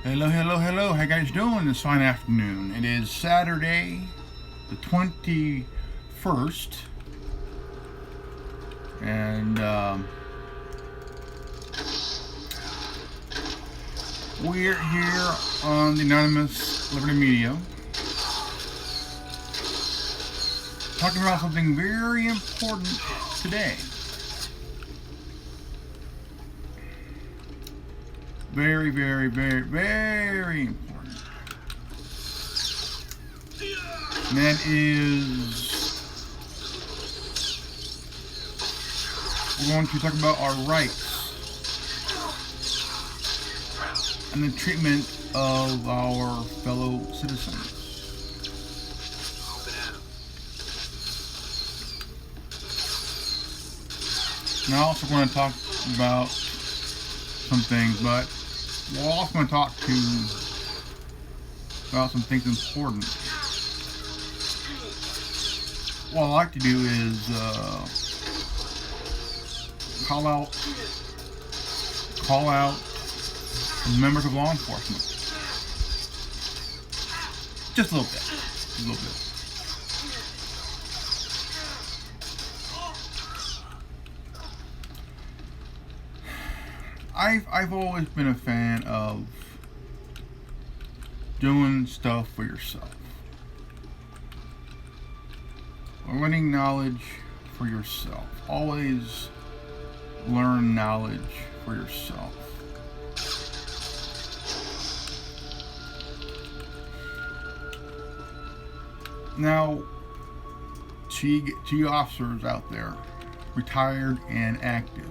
Hello, hello, hello. How you guys doing this fine afternoon? It is Saturday, the 21st, and we're here on the Anonymous Liberty Media talking about something very important today. Very, very, very, very important. And that is, we're going to talk about our rights and the treatment of our fellow citizens. And I also want to talk about some things, but we're also going to talk about some things important. What I like to do is call out members of law enforcement. Just a little bit. I've always been a fan of doing stuff for yourself. Learning knowledge for yourself. Always learn knowledge for yourself. Now, to you officers out there, retired and active,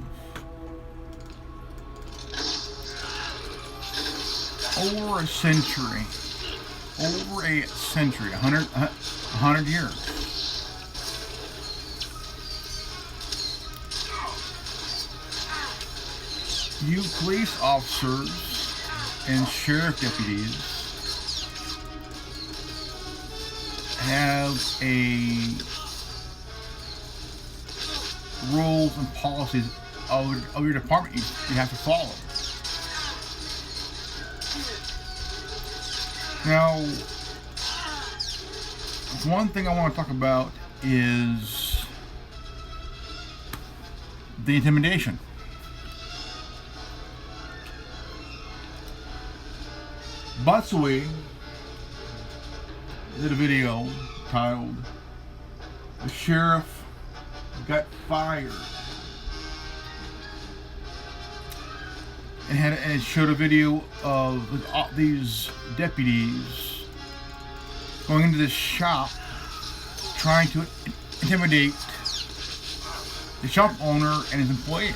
over a century, 100 years, you police officers and sheriff deputies have rules and policies of your department you have to follow. Now, one thing I want to talk about is the intimidation. Butsui did a video titled "The Sheriff Got Fired," and it showed a video of these deputies going into this shop trying to intimidate the shop owner and his employees,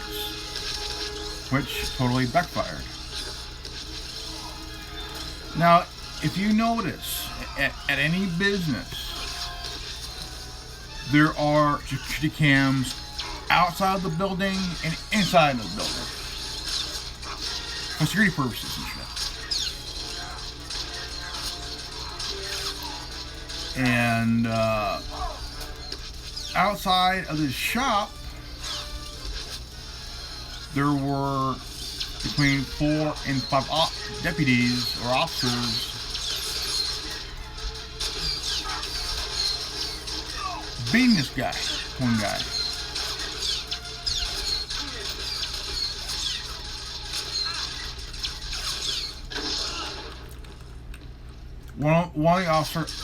which totally backfired. Now, if you notice, at any business, there are security cams outside of the building and inside of the building for security purposes and shit. And outside of the shop, there were between 4 and 5 deputies or officers beating this guy, one guy. One of the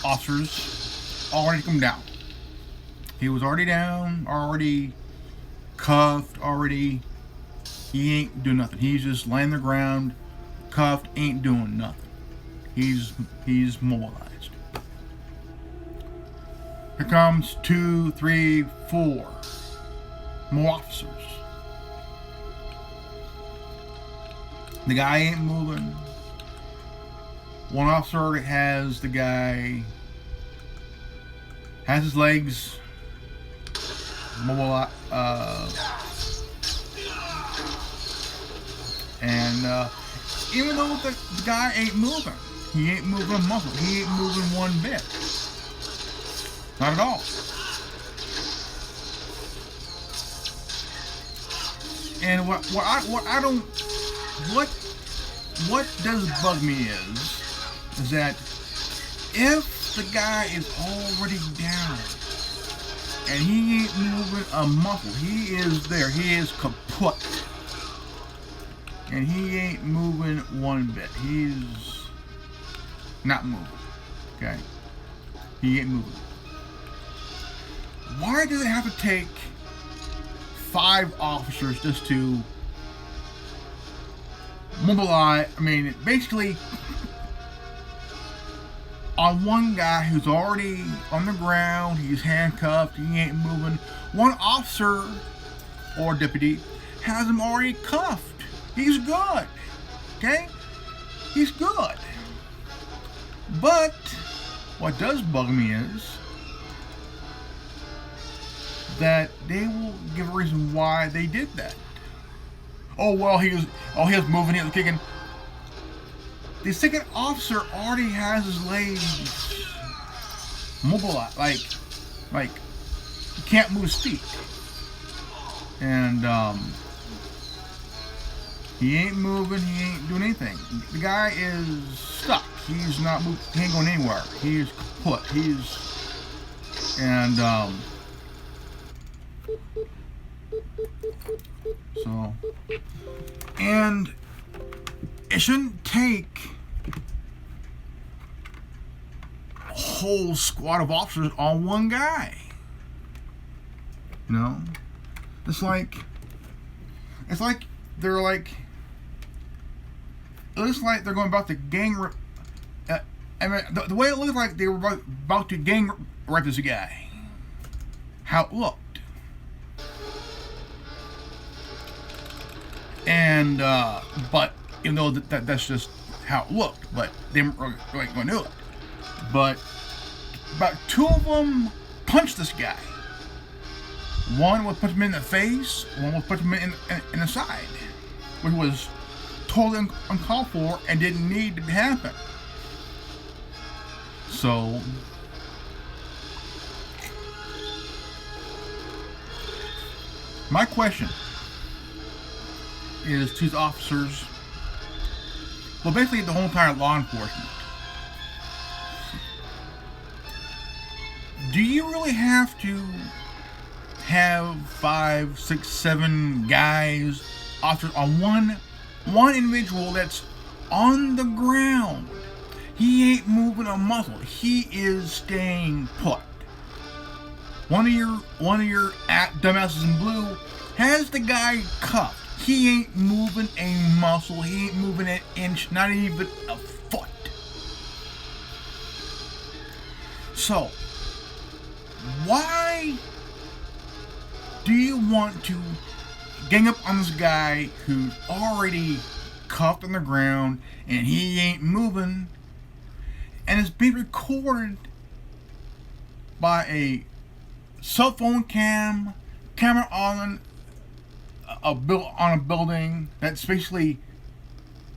officers already come down. He was already down, already cuffed, he ain't doing nothing. He's just laying the ground, cuffed, ain't doing nothing. He's mobilized. Here comes 2, 3, 4 more officers. The guy ain't moving. One officer has the guy, has his legs mobilized, and even though the guy ain't moving, he ain't moving a muscle, he ain't moving one bit. Not at all. And what what does bug me is that if the guy is already down and he ain't moving a muscle, he is there, he is kaput, and he ain't moving one bit. He's not moving. Okay, he ain't moving. Why does it have to take 5 officers just to mobilize? I mean, basically, on one guy who's already on the ground, he's handcuffed, he ain't moving. One officer or deputy has him already cuffed. He's good. Okay? He's good. But what does bug me is that they will give a reason why they did that. Oh well, he was moving, he was kicking. The second officer already has his legs mobilized, like he can't move his feet, and he ain't moving, he ain't doing anything. The guy is stuck. He's not moving. He ain't going anywhere. He's put. And it shouldn't take a whole squad of officers on one guy. You know, it's like they're like. It looks like they're going about to gang. I mean, the way it looked like they were about to gang rape this guy. How it looked. And, but, even though that's just how it looked, but they weren't really going to do it. But, about 2 of them punched this guy. One would put him in the face, one would put him in the side, which was totally uncalled for and didn't need to happen. So, my question is to the officers, well, basically the whole entire law enforcement. Do you really have to have 5, 6, 7 guys, officers on one individual that's on the ground? He ain't moving a muscle. He is staying put. One of your dumbasses in blue has the guy cuffed. He ain't moving a muscle. He ain't moving an inch, not even a foot. So, why do you want to gang up on this guy who's already cuffed on the ground and he ain't moving, and it's being recorded by a cell phone camera on a building that's basically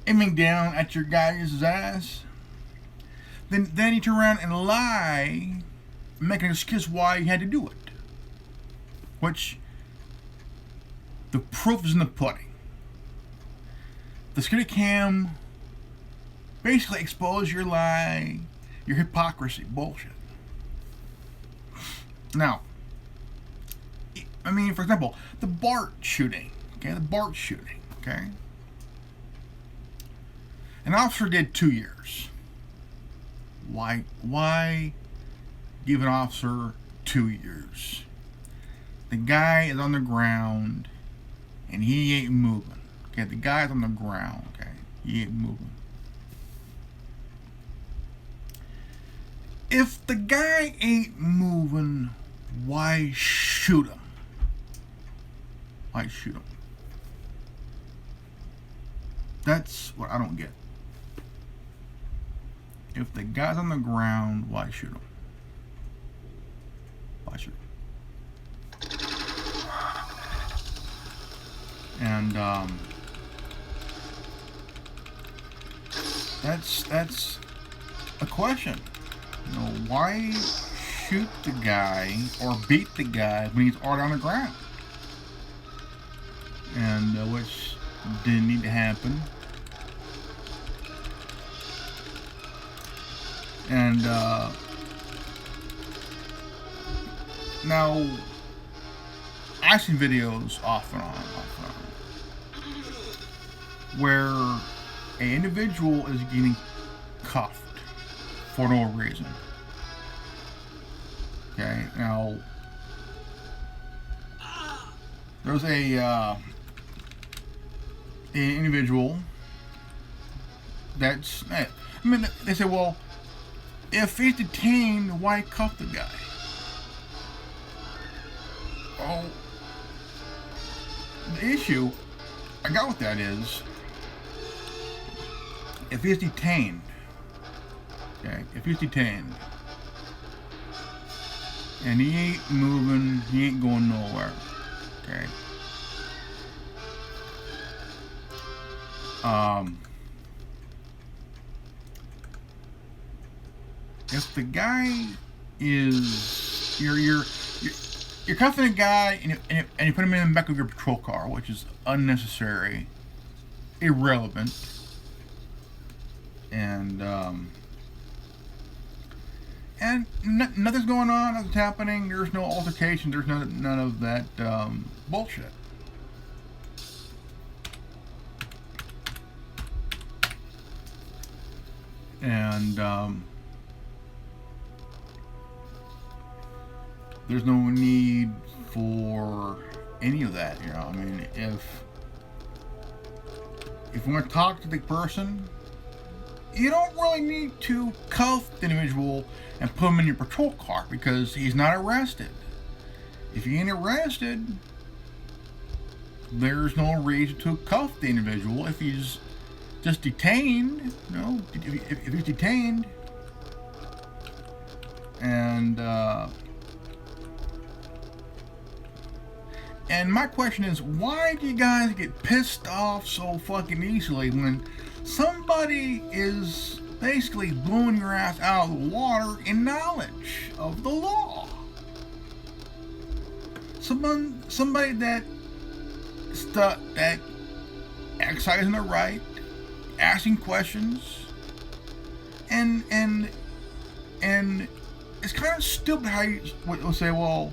aiming down at your guy's ass? Then you turn around and lie, make an excuse why you had to do it, which the proof is in the pudding. The security cam basically expose your lie, your hypocrisy, bullshit. Now, I mean, for example, the BART shooting. Okay, the BART shooting. Okay, an officer did 2 years. Why give an officer 2 years? The guy is on the ground and he ain't moving. Okay, the guy's on the ground. Okay, he ain't moving. If the guy ain't moving, why shoot him? Why shoot him? That's what I don't get. If the guy's on the ground, why shoot him? Why shoot him? And that's a question. You know, why shoot the guy or beat the guy when he's already on the ground? And which didn't need to happen. And now I've seen videos off and on, where an individual is getting cuffed for no reason. Okay, now there's an individual that's, I mean, they say, well, if he's detained, why cuff the guy? Oh, the issue I got with that is, if he's detained, okay, if he's detained, and he ain't moving, he ain't going nowhere, okay, if the guy is, you're cuffing a guy and you put him in the back of your patrol car, which is unnecessary, irrelevant, and nothing's going on, nothing's happening, there's no altercation, there's none of that bullshit. And there's no need for any of that, you know. I mean, if you want to talk to the person, you don't really need to cuff the individual and put him in your patrol car because he's not arrested. If he ain't arrested, there's no reason to cuff the individual. If he's just detained, you know, if he's detained, and my question is, why do you guys get pissed off so fucking easily when somebody is basically blowing your ass out of the water in knowledge of the law? Somebody that exercising their right, asking questions, and it's kind of stupid how you will say, well,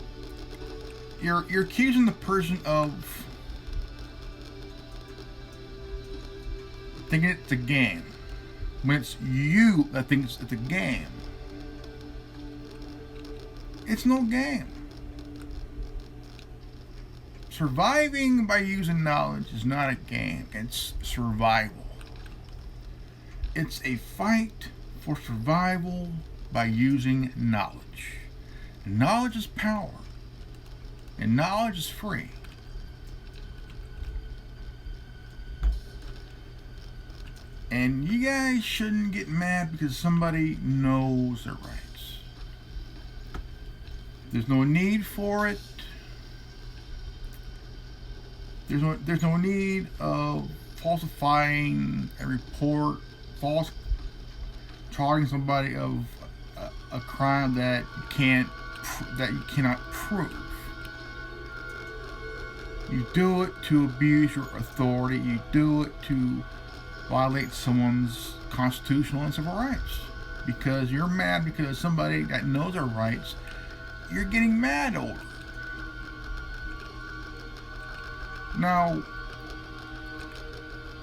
you're accusing the person of thinking it's a game when it's you that thinks it's a game. It's no game. Surviving by using knowledge is not a game, it's survival. It's a fight for survival by using knowledge. Knowledge is power, and knowledge is free. And you guys shouldn't get mad because somebody knows their rights. There's no need for it. There's no need of falsifying a report, charging somebody of a crime that you cannot prove. You do it to abuse your authority. You do it to violate someone's constitutional and civil rights because you're mad because somebody that knows their rights, you're getting mad over. Now,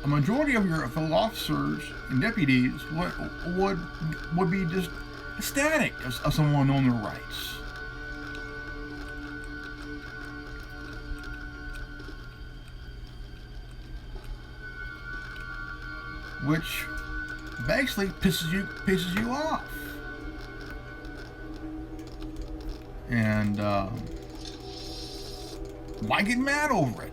a majority of your fellow officers and deputies would be just ecstatic of someone knowing their rights. Which basically pisses you off. And why get mad over it?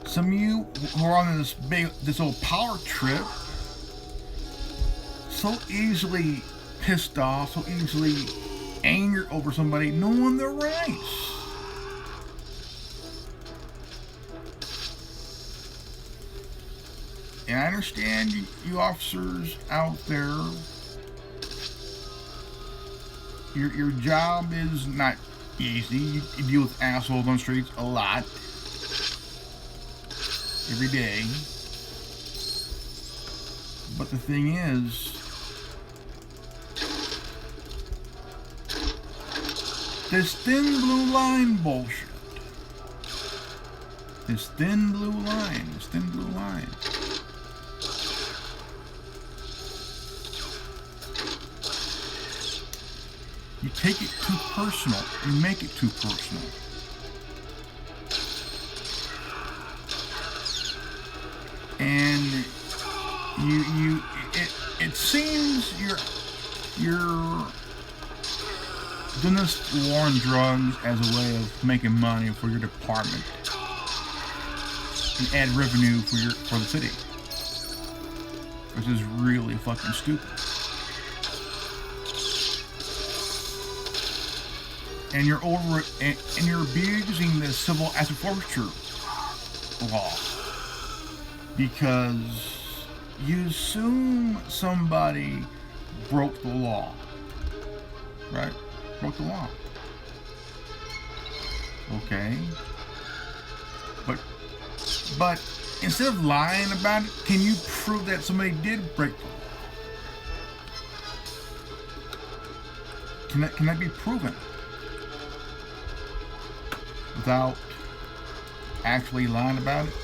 Some of you who are on this old power trip, so easily pissed off, so easily angered over somebody knowing their rights. And I understand you officers out there, your job is not easy. You deal with assholes on the streets a lot. Every day. But the thing is, This thin blue line bullshit. This thin blue line. This thin blue line. You take it too personal. You make it too personal. And it seems you're doing this war on drugs as a way of making money for your department and add revenue for the city, which is really fucking stupid. And you're and you're abusing the civil asset forfeiture law because you assume somebody broke the law, right? Broke the law. Okay. But instead of lying about it, can you prove that somebody did break the law? Can that be proven without actually lying about it?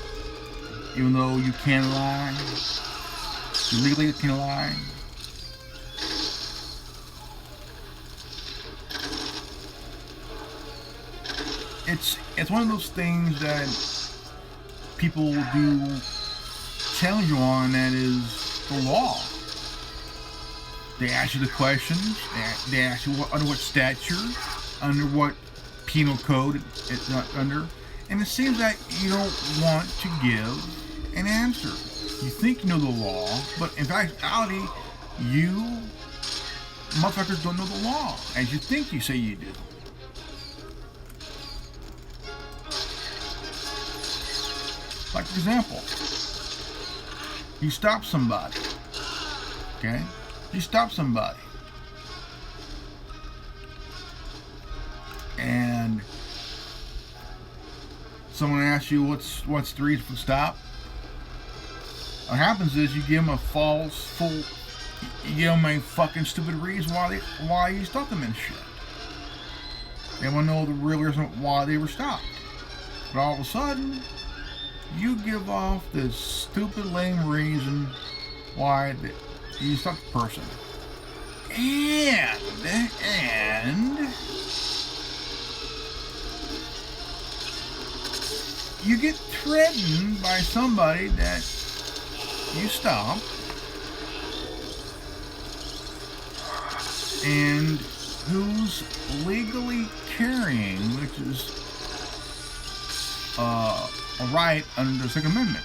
Even though you can lie, you legally can lie. It's one of those things that people do challenge you on, that is the law. They ask you the questions, they ask you under what statute, under what penal code it's not under, and it seems that you don't want to give an answer. You think you know the law, but in reality, you motherfuckers don't know the law as you think you say you do. Like, for example, you stop somebody, okay? You stop somebody, and someone asks you what's the reason for the stop. What happens is you give them you give them a fucking stupid reason why you stopped them and shit. They want to know the real reason why they were stopped. But all of a sudden, you give off this stupid, lame reason why you stopped the person. And you get threatened by somebody that you stopped and who's legally carrying, which is a right under the Second Amendment.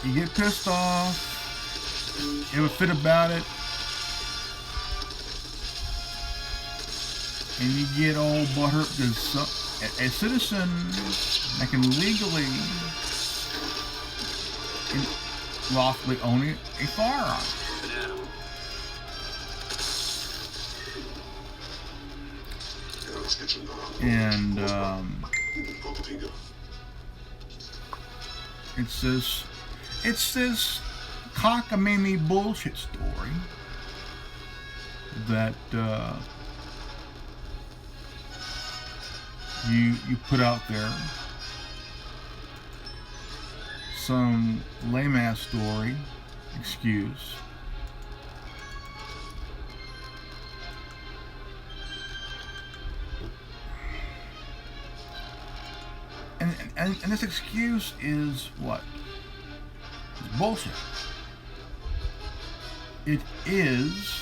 You get pissed off, you have a fit about it, and you get all butthurt because a citizen that can legally and lawfully own a firearm. And it's this cockamamie bullshit story that you put out there, some lame ass story, excuse. And this excuse is what? It's bullshit. It is,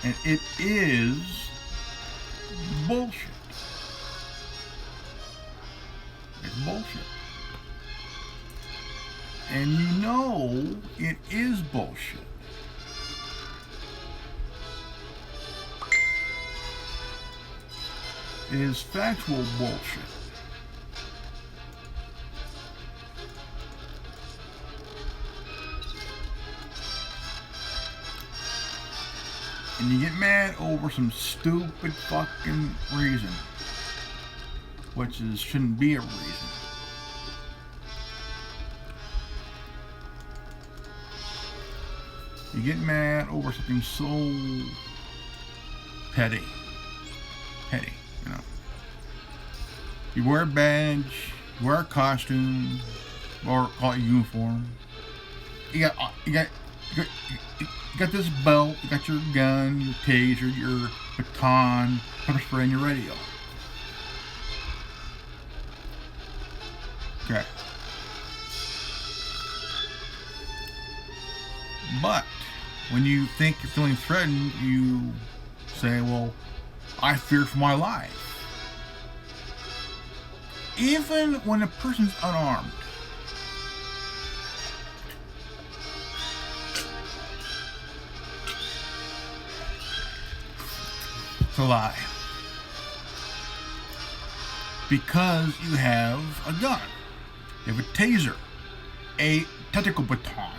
and it is bullshit. It's bullshit. And you know it is bullshit. It is factual bullshit. And you get mad over some stupid fucking reason, which shouldn't be a reason. You get mad over something so petty. Petty, you know. You wear a badge, you wear a costume, or call it a uniform. You got this belt, you got your gun, your taser, your baton, pepper spray, and your radio. Okay. But when you think you're feeling threatened, you say, well, I fear for my life. Even when a person's unarmed. It's a lie. Because you have a gun. You have a taser. A tactical baton.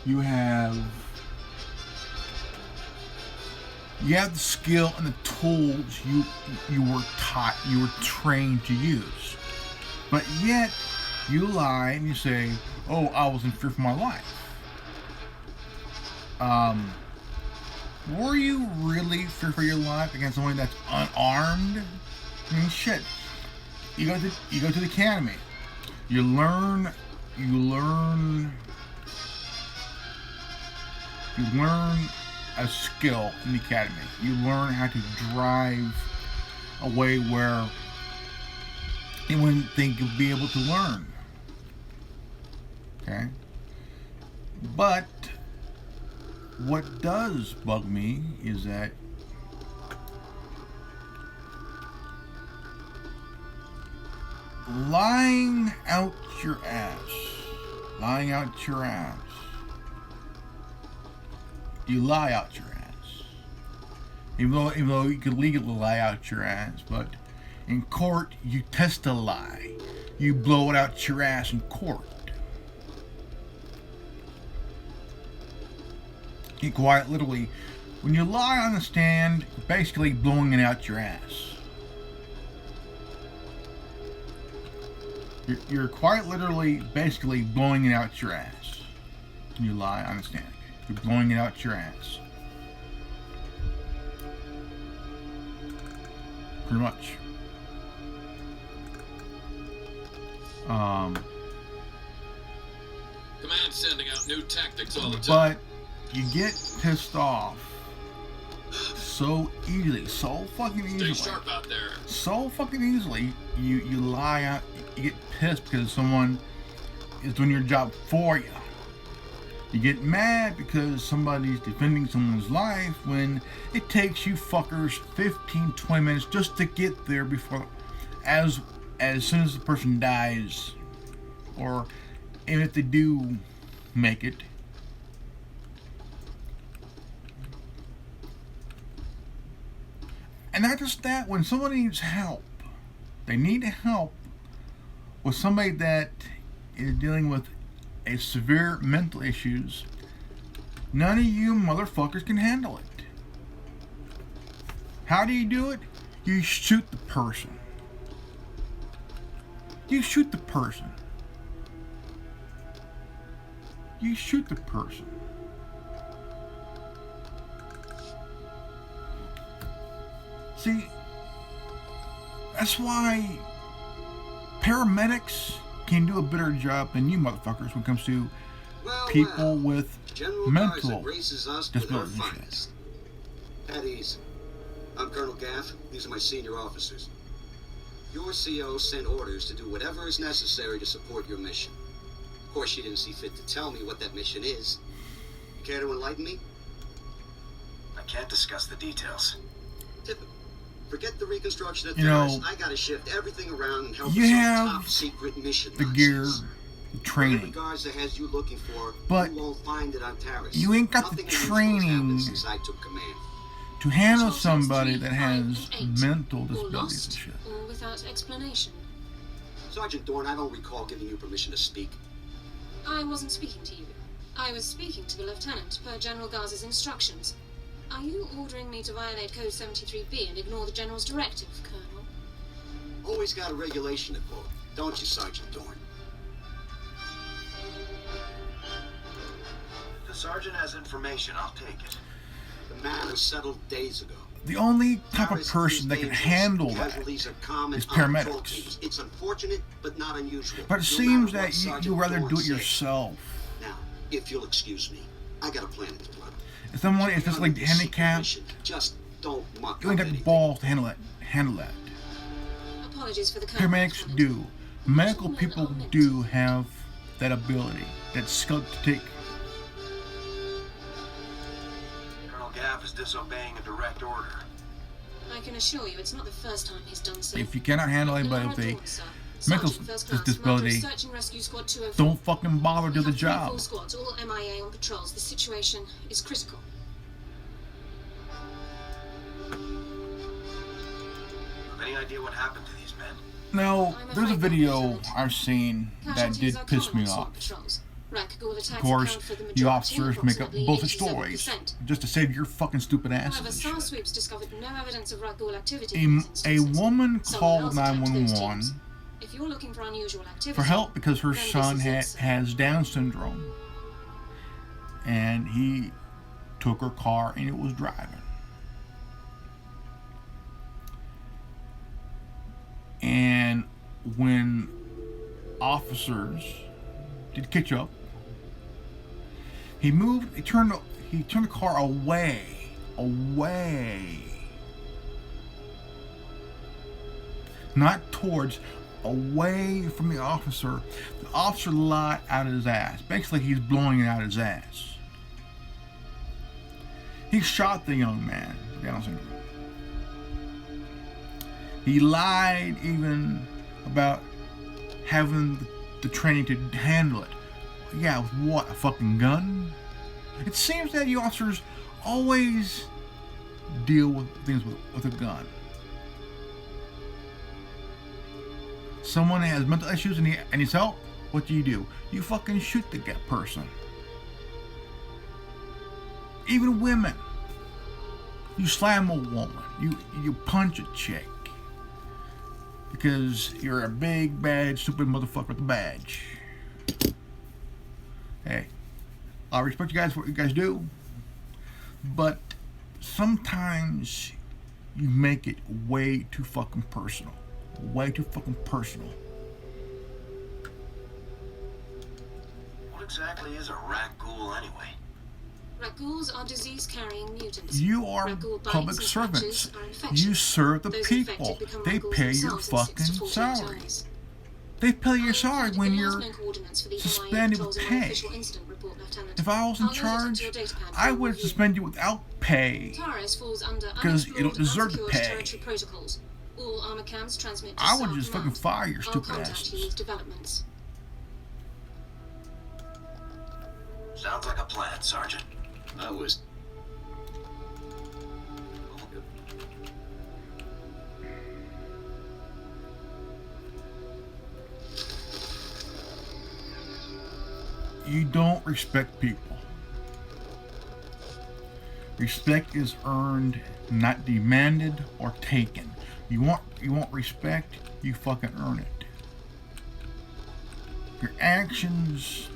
You have the skill and the tools you were taught, you were trained to use. But yet, you lie and you say, oh, I was in fear for my life. Were you really fear for your life against someone that's unarmed? I mean, shit. You go to the academy. You learn a skill in the academy. You learn how to drive a way where you wouldn't think you'd be able to learn. Okay? But what does bug me is that lying out your ass. You lie out your ass. Even though you could legally lie out your ass, but in court you test a lie. You blow it out your ass in court. You quite literally, when you lie on the stand, you're basically blowing it out your ass. You're quite literally basically blowing it out your ass. When you lie on the stand. You're blowing it out your ass. Pretty much. Command sending out new tactics all the time. But you get pissed off so easily, so fucking easily. Stay sharp out there. So fucking easily, you lie out. You get pissed because someone is doing your job for you. You get mad because somebody's defending someone's life when it takes you fuckers 15-20 minutes just to get there before, as soon as the person dies, or even if they do make it. And not just that, when somebody needs help, they need help with somebody that is dealing with a severe mental issues, none of you motherfuckers can handle it. How do you do it? You shoot the person. You shoot the person. You shoot the person. See, that's why paramedics can do a better job than you motherfuckers when it comes to people with General mental graces us disabilities with and her shit. finest. At ease. I'm Colonel Gaff. These are my senior officers. Your CO sent orders to do whatever is necessary to support your mission. Of course, she didn't see fit to tell me what that mission is. You care to enlighten me? I can't discuss the details. Typical. Forget the reconstruction of You know, terrorists. I gotta shift everything around and help you with some have top secret mission. the gear, nonsense. the Whatever training, guards that has you looking for, but you won't find it on Taris. you ain't got the Nothing unusual has training happened since I took command. to handle Charters somebody 3, that 5, has and 8, mental or disabilities and lost, shit. or without explanation. Sergeant Dorn, I don't recall giving you permission to speak. I wasn't speaking to you. I was speaking to the lieutenant per General Garz's instructions. Are you ordering me to violate Code 73B and ignore the General's directive, Colonel? Always got a regulation to quote, don't you, Sergeant Dorn? Sergeant has information. I'll take it. The matter was settled days ago. The only type of Paris person that can handle that casualties are common is on patrol paramedics. teams. It's unfortunate, but not unusual. But it No seems matter what that you Sergeant rather Dorn do it said. yourself. Now, if you'll excuse me, I got a plan in front. If someone is just like handicapped, Just don't muck you ain't up got the anything. balls to handle that. Apologies for the Colonel, Paramedics Lieutenant. do. Medical people do have that ability, that skill to take. Colonel Gaff is disobeying a direct order. I can assure you it's not the first time he's done so. If you cannot handle anybody with a Laura Dawn, sir. mental Sergeant First Class, disability, Commander of Search and Rescue Squad 204. don't fucking bother to We the have 3 job. full squads, all MIA on patrols. The situation is critical. Have any idea what happened to these men? Now, I'm there's a afraid video not. I've seen that Casualties did are piss common me on off. patrols. Raccoon attacks Of course, account for the you majority, officers make up approximately bullshit 87%. stories just to save your fucking stupid asses However, and SAR shit. sweeps discovered no evidence of Ragul activity in these A instances. woman Someone called else attacked those 911 teams. If you're looking for unusual activity, for help because her then this son is it, sir. has Down syndrome. And he took her car and it was driving. And when officers did catch up, he turned the car away. Not towards, away from the officer. The officer lied out of his ass. Basically, he's blowing it out of his ass. He shot the young man, Down syndrome. He lied even about having the training to handle it. Yeah, with what? A fucking gun? It seems that you officers always deal with things with a gun. Someone has mental issues and needs help. What do? You fucking shoot the person. Even women. You slam a woman. You punch a chick. Because you're a big, bad, stupid motherfucker with a badge. Hey, I respect you guys for what you guys do. But sometimes you make it way too fucking personal. Way too fucking personal. What exactly is a Ragul anyway? Raguls are disease-carrying mutants. You are Ragul bites public and servants. scratches are infectious. You serve the Those people. infected become They Raguls pay your themselves in 6 to fucking 48 salary. hours. They pay your I salary included when the you're last known coordinates for the MIA suspended patrols with in my pay. official incident report, Lieutenant. If I was in I'll load it into charge, your datapad for I your would review. suspend you without pay. Taurus falls under Because you don't unexplored, deserve to unsecured pay. territory protocols. All armor cams transmit to I would SAR just fucking command. fire your I'll stupid contact you asses. with developments. Sounds like a plan, Sergeant. I was. You don't respect people. Respect is earned, not demanded or taken. You want respect, you fucking earn it. Your actions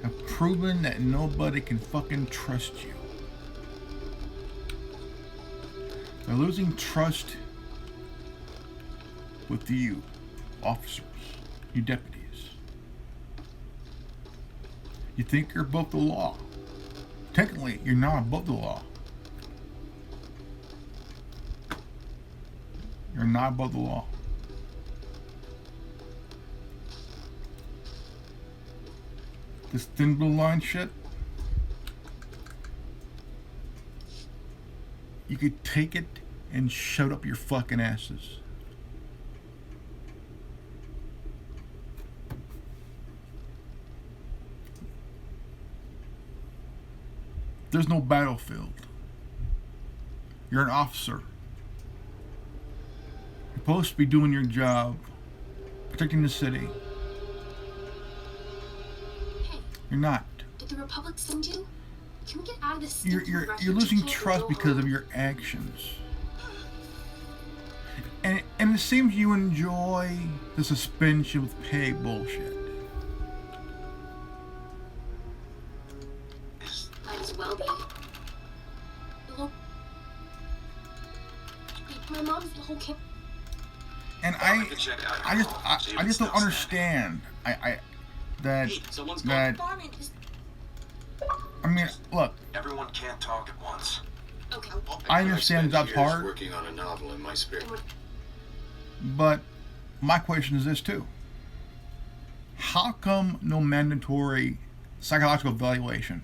have proven that nobody can fucking trust you. They're losing trust with you, officers, you deputies. You think you're above the law. Technically, you're not above the law. You're not above the law. This thin blue line shit, you could take it and shove it up your fucking asses. There's no battlefield. You're an officer. You're supposed to be doing your job, protecting the city. Hey, You're not. did the Republic send you? Can we get out of this? You're stinking rush you're that losing can't trust go because home? of your actions. And it seems you enjoy the suspension with pay bullshit. And I can check out I your just, phone, see if I it's just don't still understand. That, Hey, someone's that, Barman is. I mean, look, Everyone can't talk at once. Okay. I understand spent that's years hard. working on a novel in my spare time. but my question is this too. How come no mandatory psychological evaluation?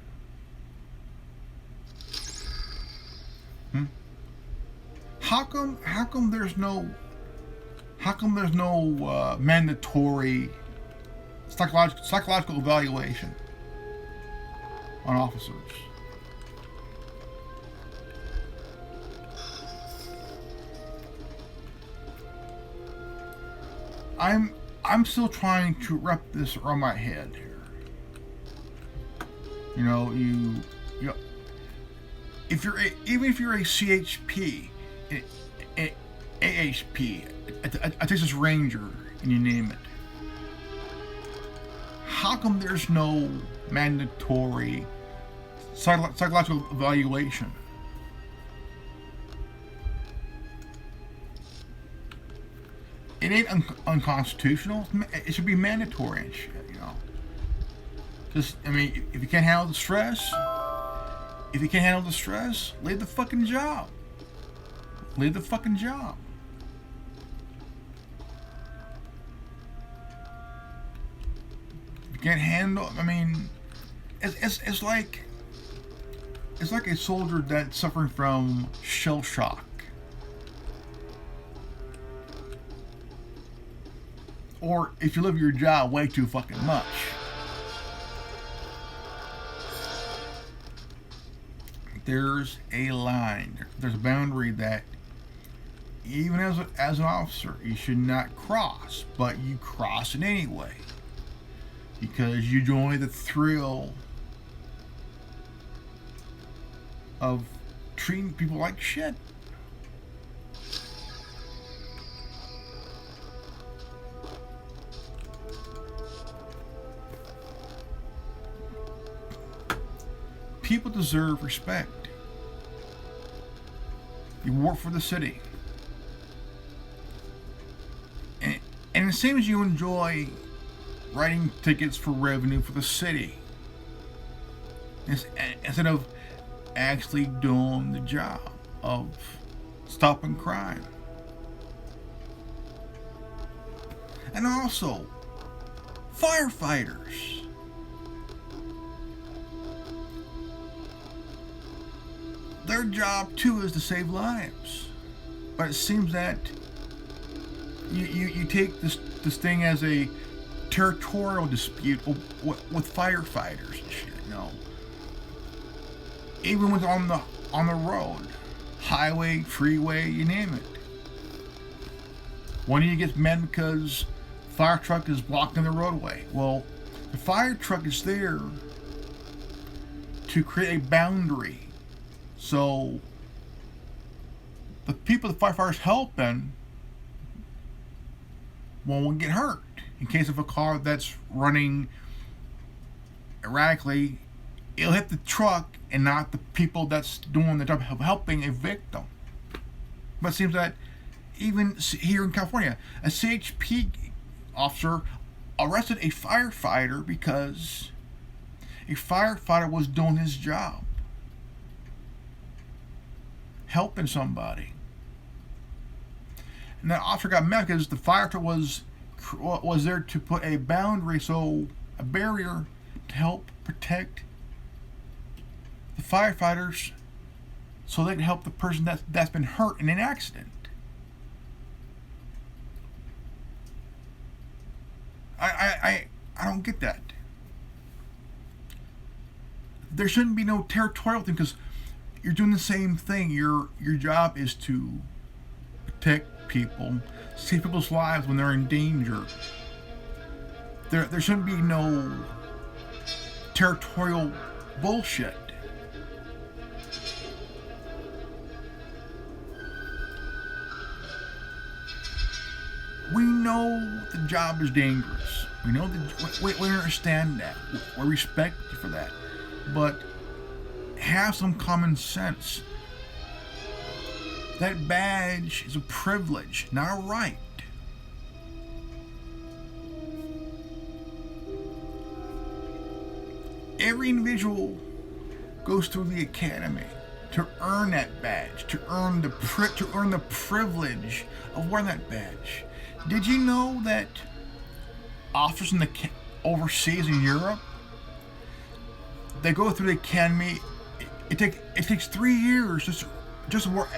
How come there's no mandatory psychological evaluation on officers? I'm still trying to wrap this around my head here. You know, even if you're a CHP, AHP, a Texas Ranger, and you name it, how come there's no mandatory psychological evaluation? It ain't unconstitutional. It should be mandatory and shit, you know. Just, I mean, if you can't handle the stress, leave the fucking job. Leave the fucking job. If you can't handle, I mean, it's like a soldier that's suffering from shell shock. Or if you live your job way too fucking much. There's a line. There's a boundary that even as an officer you should not cross, but you cross it anyway. Because you enjoy the thrill of treating people like shit. People deserve respect. You work for the city. And it seems you enjoy writing tickets for revenue for the city instead of actually doing the job of stopping crime. And also, firefighters. Their job too is to save lives, but it seems that you take this thing as a territorial dispute with firefighters and shit. You know, even when on the road, highway, freeway, you name it. One of you gets mad because fire truck is blocking the roadway. Well, the fire truck is there to create a boundary. So the people the firefighters helping won't get hurt in case of a car that's running erratically. It'll hit the truck and not the people that's doing the job of helping a victim. But it seems that even here in California, a CHP officer arrested a firefighter because a firefighter was doing his job, helping somebody. And that officer got mad because the fire truck was there to put a boundary, so a barrier to help protect the firefighters, so they can help the person that's been hurt in an accident. I don't get that. There shouldn't be no territorial thing because you're doing the same thing. Your job is to protect people, save people's lives when they're in danger. There shouldn't be no territorial bullshit. We know the job is dangerous. We know that. We understand that. We respect you for that. But have some common sense. That badge is a privilege, not a right. every individual goes through the academy to earn that badge, to earn the privilege of wearing that badge. Did you know that officers in the overseas in Europe, they go through the academy? It takes 3 years just wear.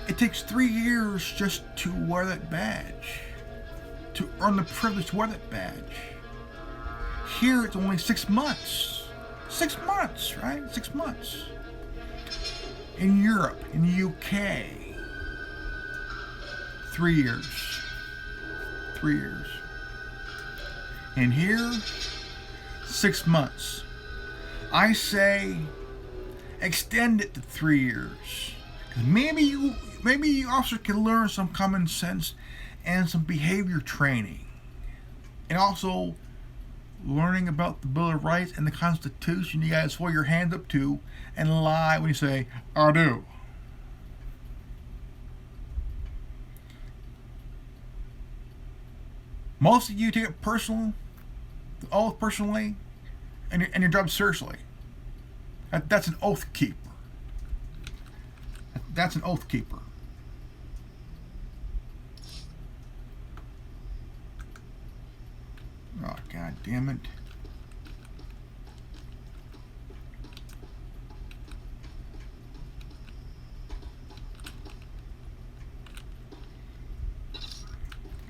It takes 3 years just to wear that badge, to earn the privilege to wear that badge. Here it's only 6 months. 6 months, right? 6 months. In Europe, in the UK, 3 years. 3 years. And here, 6 months. I say, extend it to 3 years. Maybe you officers can learn some common sense and some behavior training. And also learning about the Bill of Rights and the Constitution. You guys swear your hands up to and lie when you say, I do. Most of you take it personal, the oath personally, and your job seriously. That's an oath keeper. That's an oath keeper. Oh, God damn it.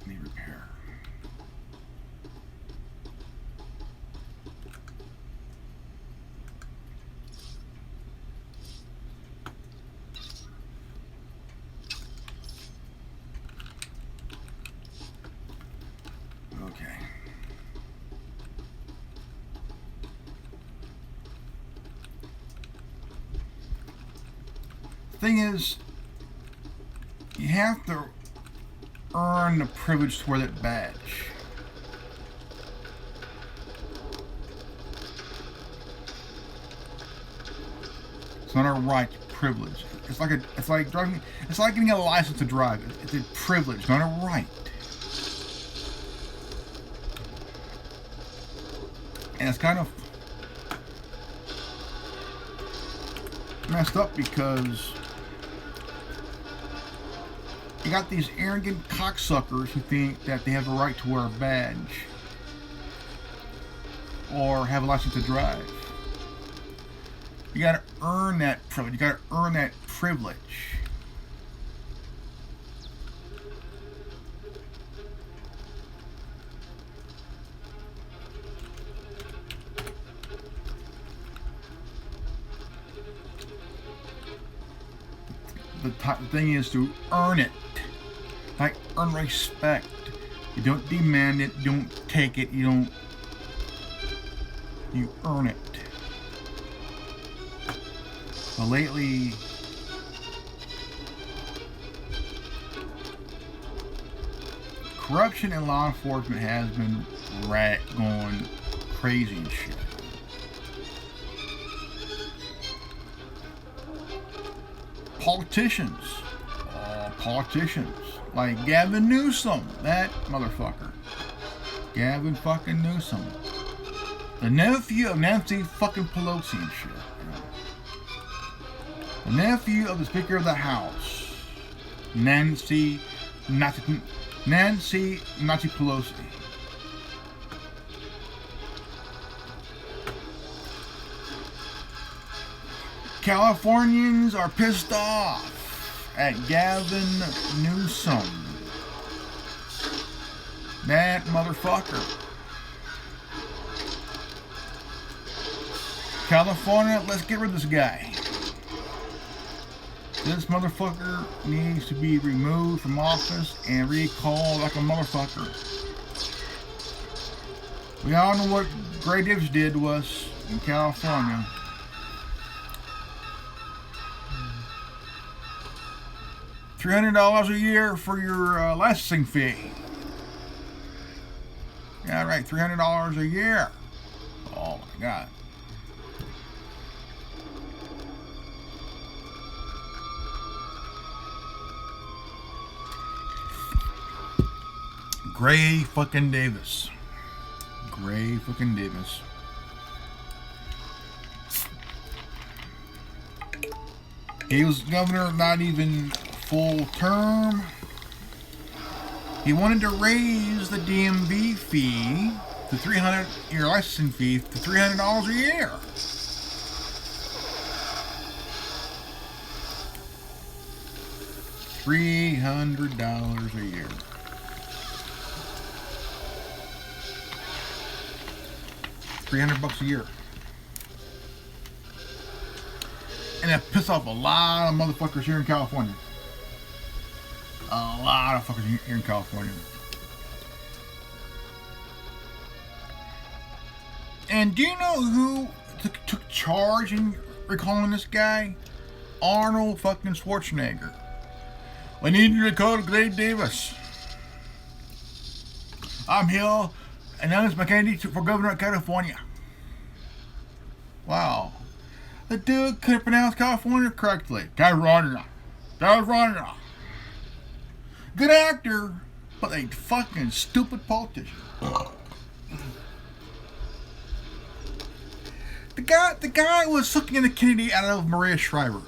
Need repair. Okay. Thing is, you have to earn the privilege to wear that badge. It's not a right, it's a privilege. It's like driving. It's like getting a license to drive. It's a privilege, not a right. And it's kind of messed up because you got these arrogant cocksuckers who think that they have the right to wear a badge or have a license to drive. You gotta earn that privilege. You gotta earn that privilege. The thing is to earn it. Like, earn respect. You don't demand it, you don't take it, you earn it. But lately, corruption in law enforcement has been going crazy and shit. Politicians, like Gavin Newsom, that motherfucker, Gavin fucking Newsom, the nephew of Nancy fucking Pelosi and shit, the nephew of the Speaker of the House, Nancy Pelosi. Californians are pissed off at Gavin Newsom. That motherfucker. California, let's get rid of this guy. This motherfucker needs to be removed from office and recalled like a motherfucker. We all know what Gray Dips did to us in California. $300 a year for your licensing fee. Yeah, right, $300 a year. Oh my God. Gray fucking Davis. Gray fucking Davis. He was governor not even full term. He wanted to raise the DMV fee to $300, your licensing fee to $300 a year. $300 a year. $300 a year. And that pissed off a lot of motherfuckers here in California. A lot of fuckers here in California. And do you know who took charge in recalling this guy? Arnold fucking Schwarzenegger. We need to recall Glade Davis. I'm here, and I'm my candidate for governor of California. Wow. The dude couldn't pronounce California correctly. California. Good actor, but a fucking stupid politician. The guy was sucking the Kennedy out of Maria Shriver.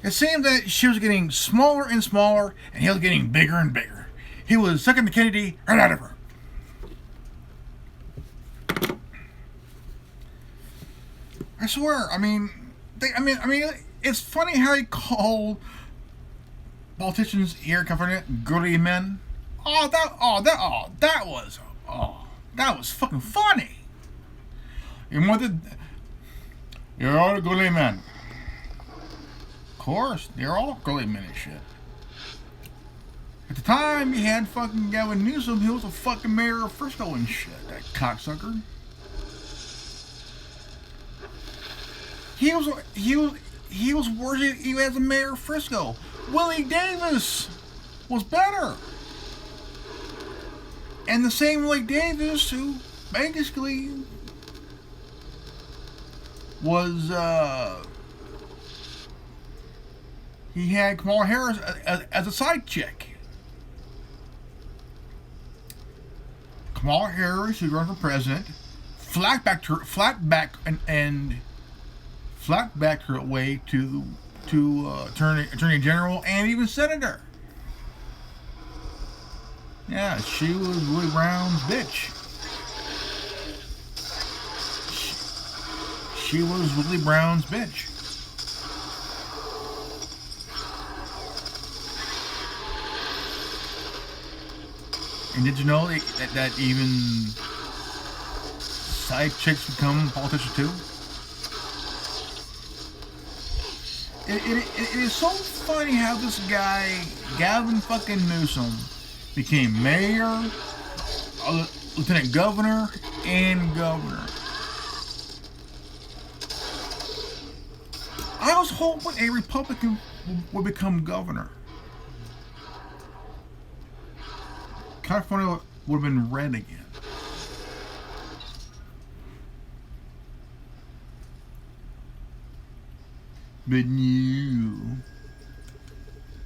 It seemed that she was getting smaller and smaller, and he was getting bigger and bigger. He was sucking the Kennedy right out of her. I swear. I mean, it's funny how he called politicians here in California girly men. That was fucking funny. You're all girly men. Of course, they're all girly men and shit. At the time, he had fucking Gavin Newsom. He was a fucking mayor of Frisco and shit. That cocksucker. He was worse even as a mayor of Frisco. Willie Davis was better. And the same Willie Davis who basically was he had Kamala Harris as a side chick. Kamala Harris, who ran for president, flatbacked her way to attorney general and even senator. Yeah, she was Willie Brown's bitch. She was Willie Brown's bitch. And did you know that even side chicks become politicians too? It is so funny how this guy, Gavin fucking Newsom, became mayor, lieutenant governor, and governor. I was hoping a Republican would become governor. California would have been red again. But no,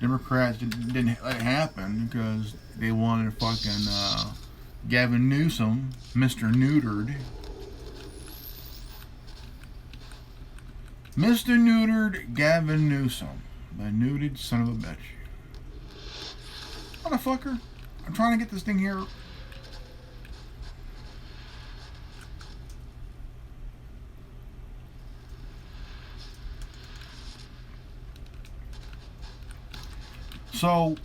Democrats didn't let it happen because they wanted fucking Gavin Newsom, Mr. Neutered. Mr. Neutered Gavin Newsom, the neutered son of a bitch. Motherfucker, I'm trying to get this thing here. So,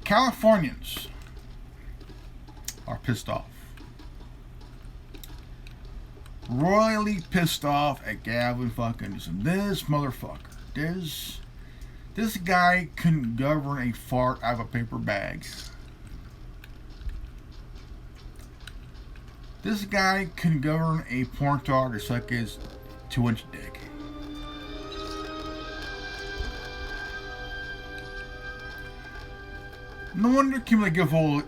Californians are pissed off. Royally pissed off at Gavin fucking Newsom. This motherfucker. This guy couldn't govern a fart out of a paper bag. This guy couldn't govern a porn star to suck his 2-inch dick. No wonder Kimberly Guilfoyle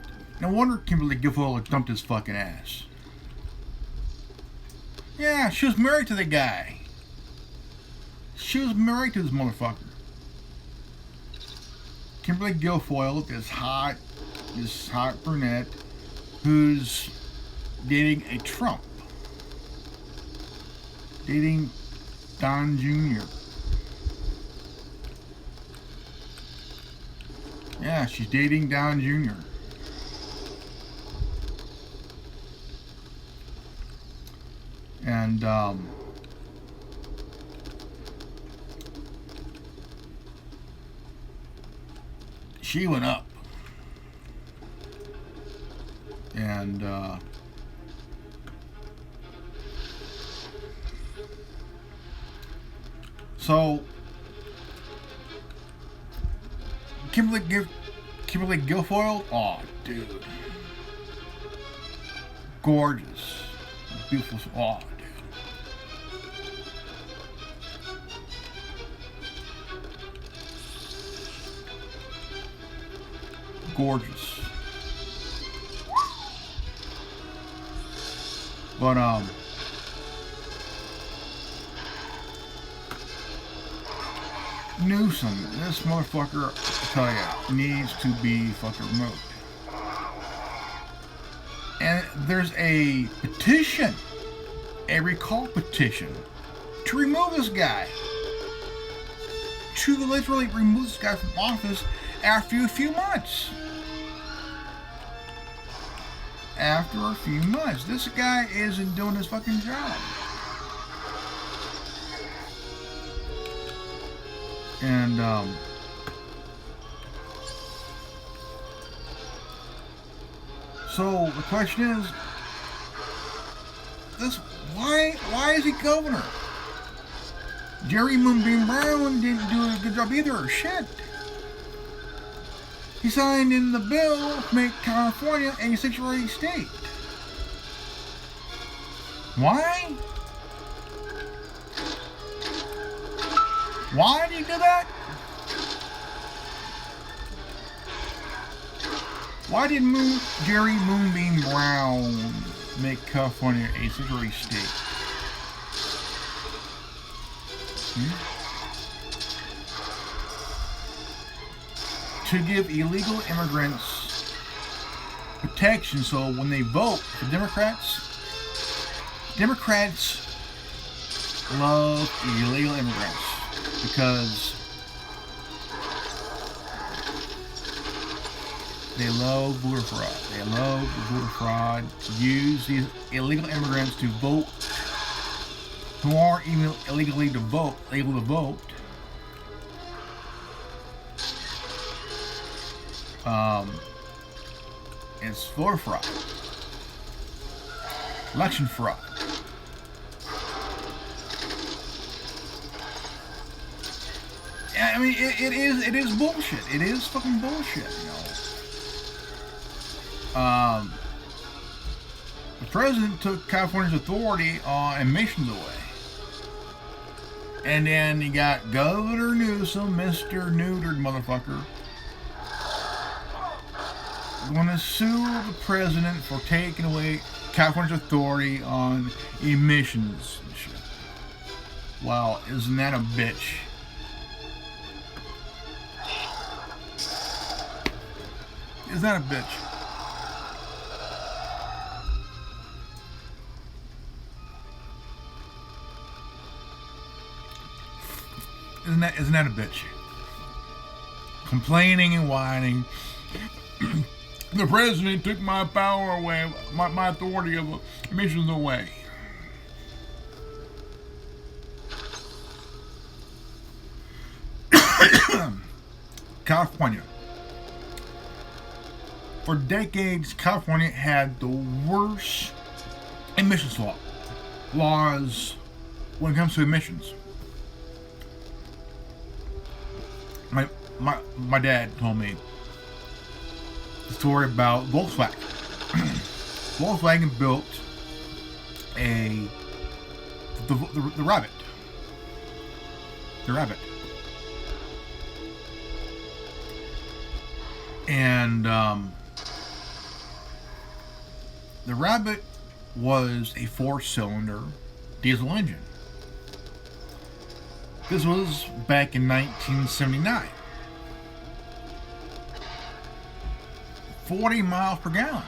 dumped his fucking ass. Yeah, she was married to the guy. She was married to this motherfucker. Kimberly Guilfoyle, this hot brunette, who's dating a Trump. dating Don Jr. Yeah, she's dating Don Jr. And she went up. And so Kimberly Guilfoyle, oh dude, gorgeous, beautiful, oh dude. Gorgeous. But Newsom, this motherfucker, I tell ya, needs to be fucking removed. And there's a petition, a recall petition, to remove this guy. To literally remove this guy from office after a few months. After a few months. This guy isn't doing his fucking job. And so the question is, why is he governor? Jerry Moonbeam Brown didn't do a good job either. Shit. He signed in the bill to make California a sanctuary state. Why? Why did he do that? Why did Jerry Moonbeam Brown make California a sanctuary state? To give illegal immigrants protection, so when they vote for Democrats love illegal immigrants because they love voter fraud. They love voter fraud. Use these illegal immigrants to vote, who aren't even able to vote. It's voter fraud, election fraud. I mean, it is bullshit. It is fucking bullshit, you know. The president took California's authority on emissions away. And then you got Governor Newsom, Mr. Neutered motherfucker, gonna sue the president for taking away California's authority on emissions and shit. Wow, isn't that a bitch? Isn't that a bitch? Isn't that a bitch? Complaining and whining. The president took my power away, my authority of emissions away. California. For decades, California had the worst emissions laws when it comes to emissions. My dad told me the story about Volkswagen. Volkswagen built the Rabbit. The Rabbit. And the Rabbit was a 4-cylinder diesel engine. This was back in 1979. 40 miles per gallon.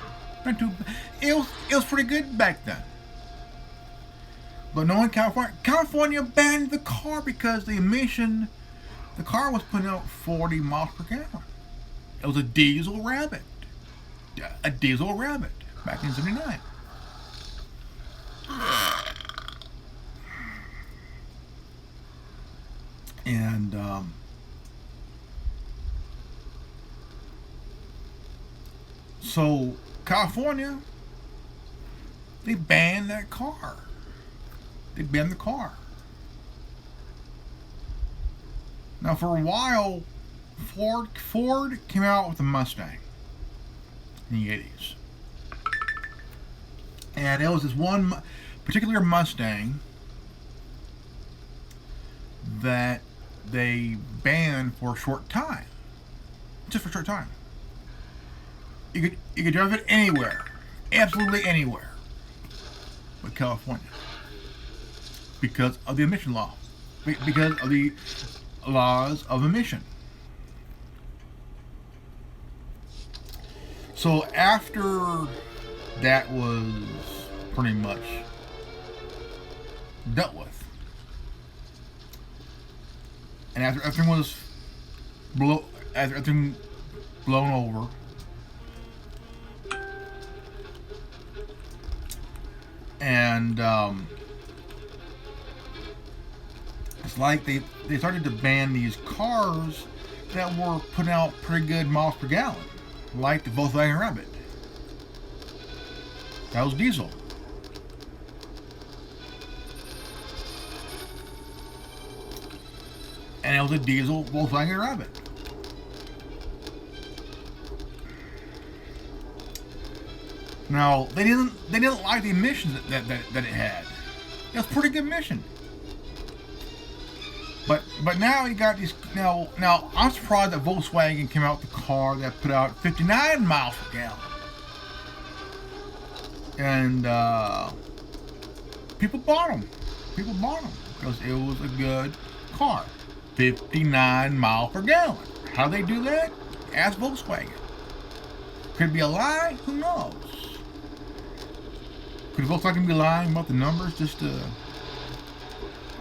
It was pretty good back then. But no, in California banned the car because the car was putting out 40 miles per gallon. It was a diesel Rabbit. Back in 79. And so California, they banned that car. They banned the car. Now, for a while, Ford came out with a Mustang in the 80s. And it was this one particular Mustang that they banned for a short time. Just for a short time. You could drive it anywhere. Absolutely anywhere. But California. Because of the emission law. Because of the laws of emission. So after that was pretty much dealt with, and after everything was blown over, and it's like they started to ban these cars that were putting out pretty good miles per gallon, like the Volkswagen Rabbit. That was diesel. And it was a diesel Volkswagen Rabbit. Now they didn't like the emissions that it had. It was pretty good emission. But now you got these now I'm surprised that Volkswagen came out with a car that put out 59 miles per gallon. And people bought them because it was a good car. 59 miles per gallon. How do they do that? Ask Volkswagen. Could it be a lie? Who knows? Could Volkswagen be lying about the numbers just to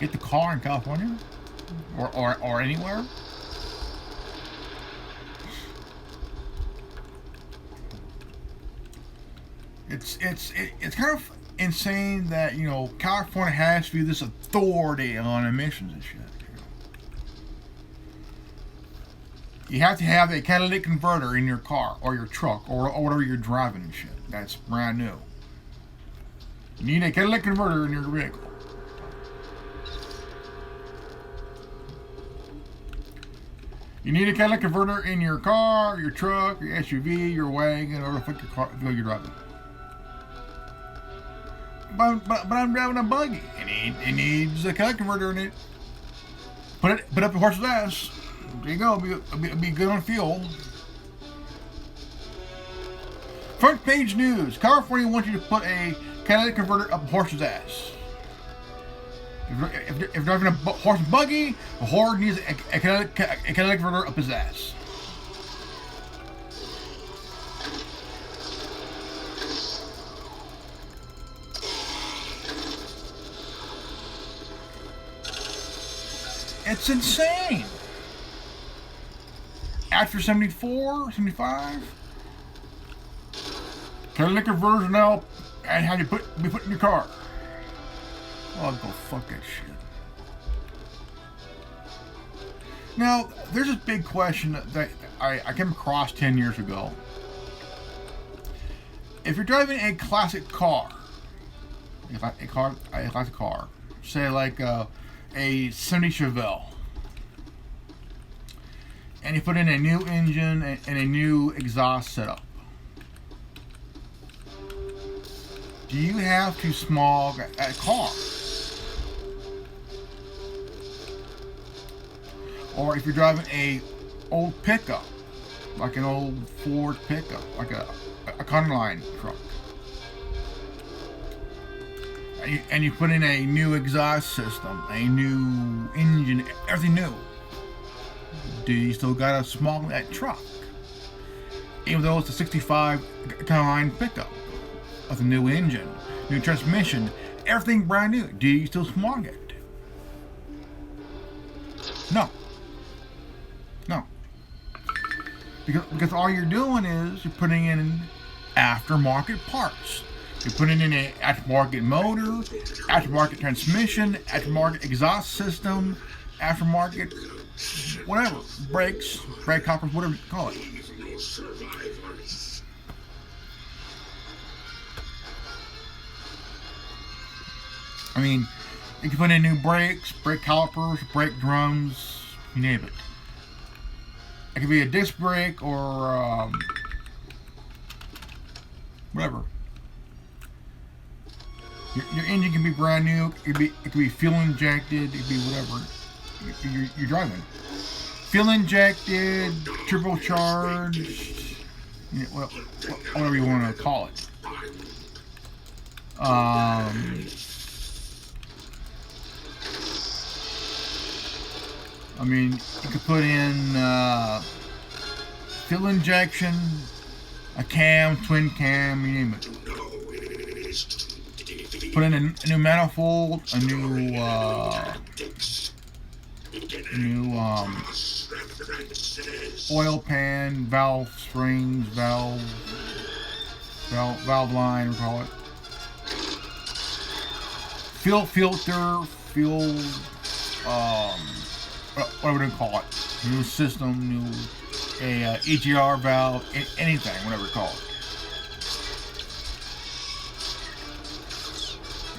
get the car in California or anywhere? It's kind of insane that, you know, California has to be this authority on emissions and shit. You have to have a catalytic converter in your car or your truck or whatever you're driving and shit. That's brand new. You need a catalytic converter in your vehicle. You need a catalytic converter in your car, your truck, your SUV, your wagon, or the fuck your car you're driving. But I'm driving a buggy. It needs a catalytic converter in it. Put up the horse's ass. There you go. Be good on fuel. Front page news. California wants you to put a catalytic converter up a horse's ass. If you're driving a horse and buggy, the horse needs a catalytic converter up his ass. It's insane. After 74, 75, catalytic converters now and how you be put in your car. Oh, go fuck that shit. Now, there's this big question that I came across 10 years ago. If you're driving a classic car, a classic car, say like a 70 Chevelle, and you put in a new engine and a new exhaust setup, do you have to smog a car? Or if you're driving a old pickup, like an old Ford pickup, like a Econoline truck, and you put in a new exhaust system, a new engine, everything new, do you still gotta smog that truck? Even though it's a 65 Econoline pickup with a new engine, new transmission, everything brand new. Do you still smog it? No. No. Because all you're doing is you're putting in aftermarket parts. You're putting in an aftermarket motor, aftermarket transmission, aftermarket exhaust system, aftermarket whatever, brakes, brake coppers, whatever you call it. I mean, you can put in new brakes, brake calipers, brake drums, you name it. It could be a disc brake or whatever. Your engine can be brand new. It could be fuel injected. It could be whatever you're driving. Fuel injected, turbocharged, whatever you want to call it. I mean, you could put in fuel injection, a cam, twin cam, you name it. Put in a new manifold, a new oil pan, valve strings, valve line, we call it. Fuel filter, fuel, whatever they call it. New system, new EGR valve, anything, whatever you call it.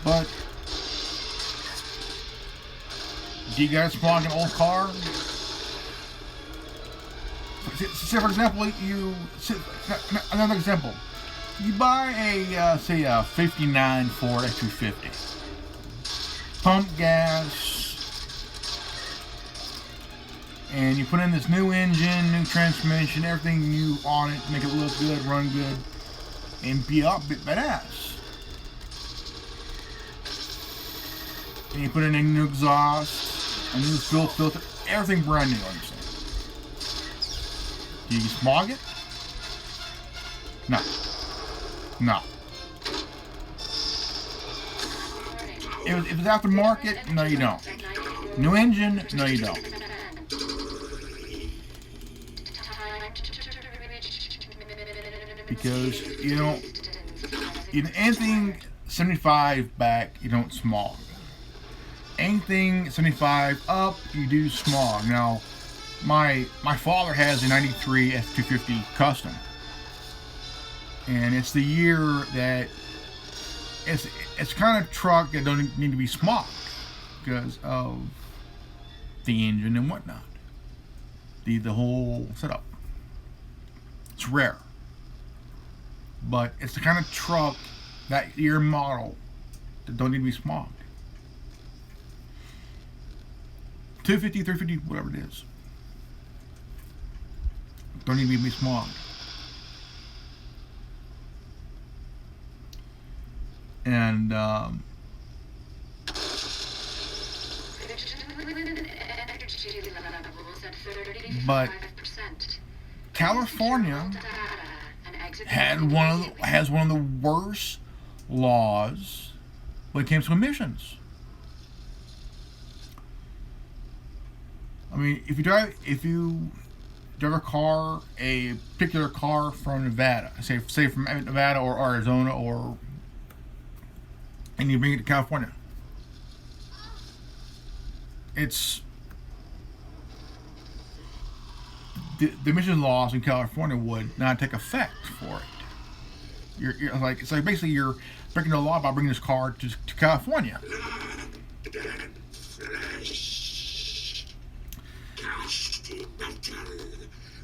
But do you guys smog an old car? Say for example, another example. You buy a say a '59 Ford F-250. Pump gas, and you put in this new engine, new transmission, everything new on it, make it look good, run good, and be up bit badass. And you put in a new exhaust, a new fuel filter, everything brand new, understand? Do you smog it? No. No. If it's aftermarket, no you don't. New engine, no you don't. Because you don't, anything 75 back, you don't smog. Anything 75 up, you do smog. Now, my father has a 93 F-250 Custom. And it's the year that it's kind of truck that don't need to be smogged because of the engine and whatnot. The whole setup. It's rare. But it's the kind of truck, that year model, that don't need to be smogged. 250, 350, whatever it is. Don't need to be smogged. And but California has one of the worst laws when it comes to emissions. I mean, if you drive a car, a particular car from Nevada, say from Nevada or Arizona, and you bring it to California, it's the emission laws in California would not take effect for it. You're like, it's like basically you're breaking the law by bringing this car to California.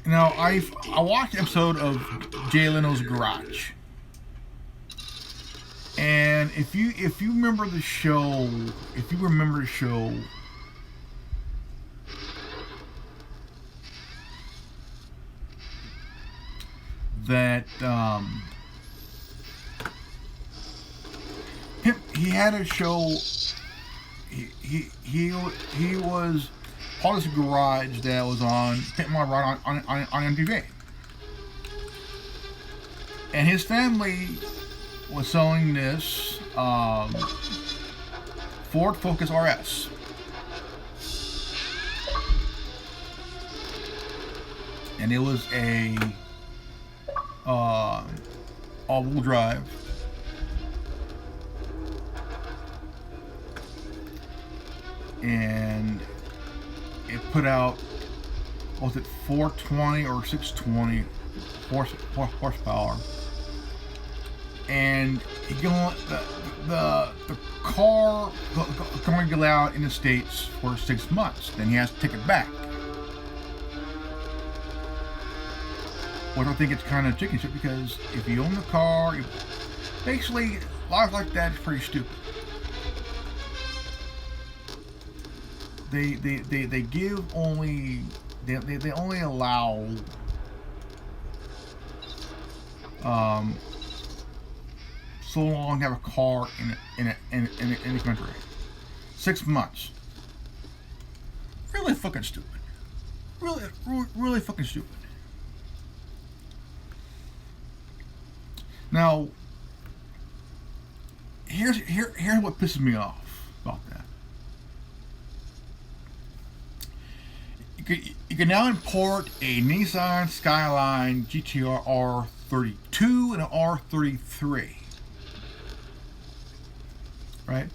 Now I watched an episode of Jay Leno's Garage, and if you remember the show, that he had a show. He was part of this garage that was on Pimp My Ride on MTV, and his family was selling this Ford Focus RS. And it was a all-wheel drive. And it put out, was it 420 or 620 horsepower? And the car going to go out in the States for 6 months. Then he has to take it back. Which I think it's kind of chicken shit, because if you own the car, basically life like that is pretty stupid. They give only they only allow so long to have a car in the country. 6 months. Really fucking stupid. Really fucking stupid. Now, here's what pisses me off about that. You can now import a Nissan Skyline GTR R32 and an R33, right?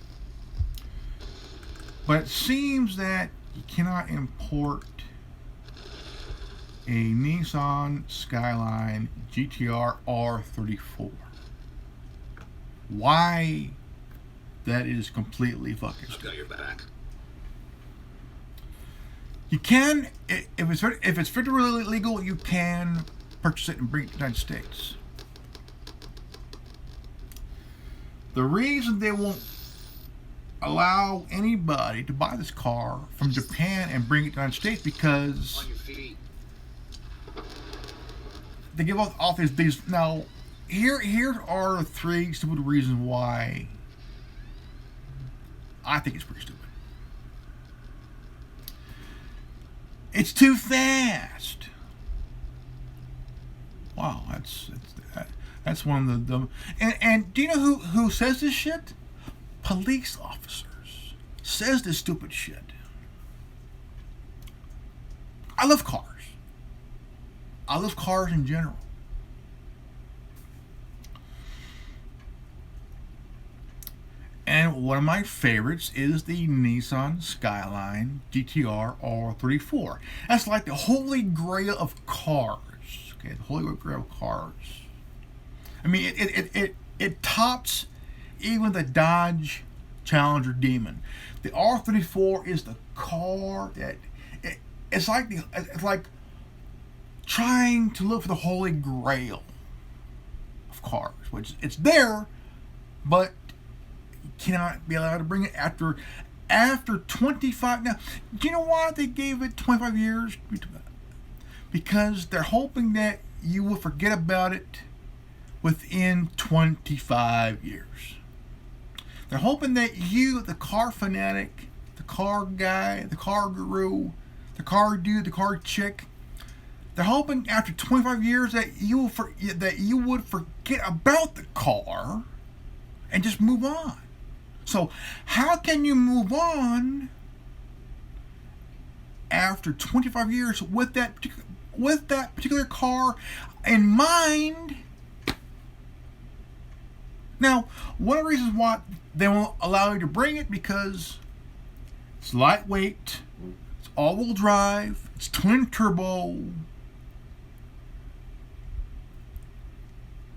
But it seems that you cannot import a Nissan Skyline GTR R34. Why? That is completely fucking I've got your back. You can, if it's federally legal, you can purchase it and bring it to the United States. The reason they won't allow anybody to buy this car from Japan and bring it to the United States, because On your feet. they give off these. Now, here are the 3 stupid reasons why I think it's pretty stupid. It's too fast. Wow, that's one of the dumb. And do you know who says this shit? Police officers says this stupid shit. I love cars. I love cars in general. And one of my favorites is the Nissan Skyline GTR R34. That's like the holy grail of cars. Okay, the holy grail of cars. I mean, it tops even the Dodge Challenger Demon. The R34 is the car that it's like trying to look for the holy grail of cars, which it's there, but you cannot be allowed to bring it after 25. Now, do you know why they gave it 25 years? Because they're hoping that you will forget about it within 25 years. They're hoping that you, the car fanatic, the car guy, the car guru, the car dude, the car chick, they're hoping after 25 years that you would forget about the car and just move on. So how can you move on after 25 years with that particular car in mind? Now, one of the reasons why they won't allow you to bring it, because it's lightweight, it's all-wheel drive, it's twin turbo,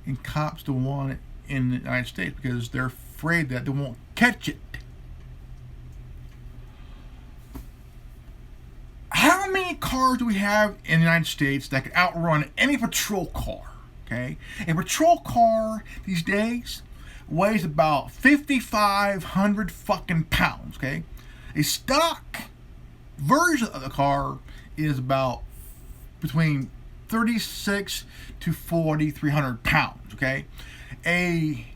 and cops don't want it in the United States because they're afraid that they won't catch it. How many cars do we have in the United States that can outrun any patrol car? Okay, a patrol car these days weighs about 5,500 fucking pounds. Okay, a stock version of the car is about between 36 to 4,300 pounds. Okay, a